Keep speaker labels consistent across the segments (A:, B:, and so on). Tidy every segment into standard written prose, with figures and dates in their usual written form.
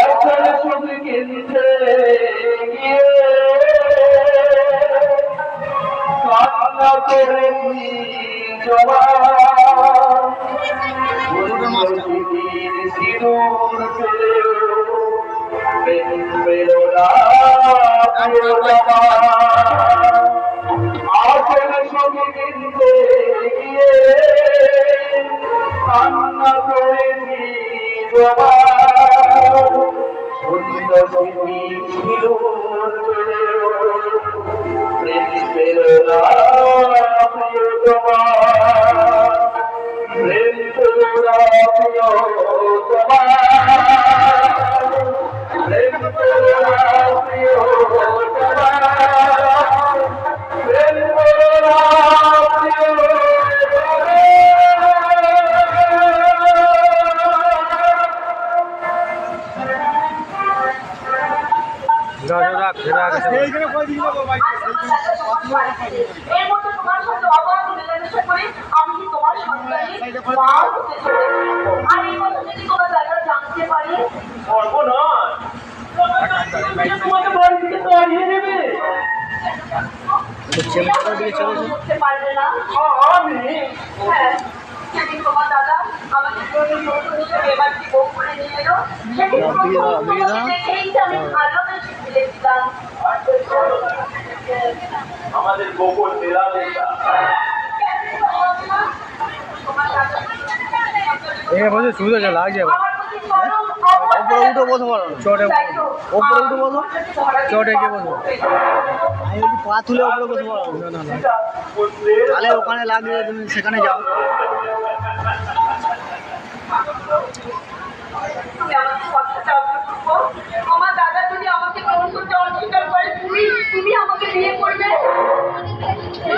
A: এখন শুধু কিনতে গিয়ে কান্না করেছি জমা সিঁদুর পেলেও আসলে সঙ্গে কিনতে গিয়ে কান্না করেছি জমা সুন্দর স্মৃতি সিঁদুর পেলেও প্রিয়তমা প্রেম পেলেও প্রিয়তমা প্রেম পেলেও প্রিয়তমা প্রেম পেলেও তোমার দাদা আমাকে আমাদের গোপন
B: সুবিধা লাগছে ওপরে উঠে বসে পড়ো চটে ওপরে উঠে বসো চটে গিয়ে বসো আমি একটু পা তুলে ওপরে বসে পড়ো তাহলে ওখানে লাগবে তুমি সেখানে যাও
A: আমার দাদা যদি আমাকে গ্রহণ করতে অস্বীকার করে তুমি আমাকে বিয়ে করবে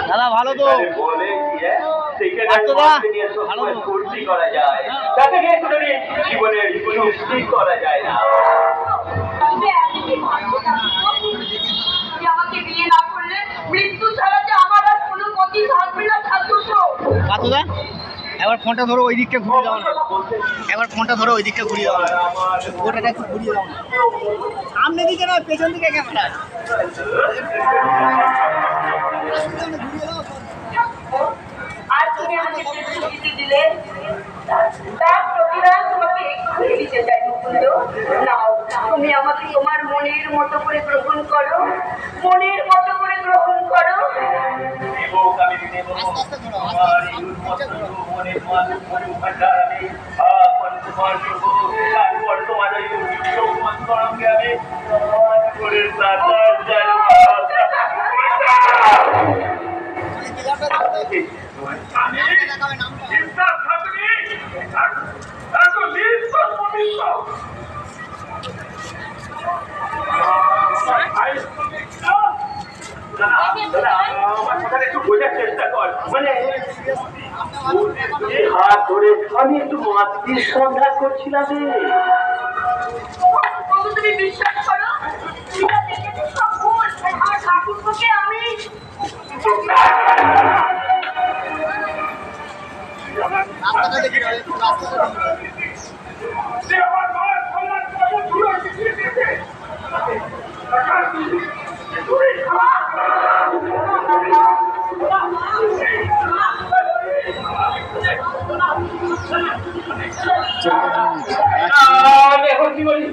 B: দাদা ভালো তো
A: আমাকে বিয়ে না করলে মৃত্যু ছাড়া যে আমার আর কোনো গতি থাকবে না
B: ঠাকুরদা একবার ফোনটা ধরো ওই দিকটা ঘুরিয়ে দাও না একবার ফোনটা ধরো ওই দিকটা ঘুরিয়ে দাও না ওটাটা একটু ঘুরিয়ে দাও না সামনে দিকে না পেছন দিকে ক্যামেরা
A: আর তুমি আমাকে যে দিলে তার প্রতিদান তোমাকে এক্ষুনি দিতে চাই মুকুন্দ। নাও তুমি আমাকে তোমার মনের মতো করে গ্রহণ করো, মনের মতো করে গ্রহণ করো। হাত ধরে আমি একটু মাতৃর সন্ধান করছিলাম। তুমি বিশ্বাস করো ঠাকুরকে আমি এখন কি বলি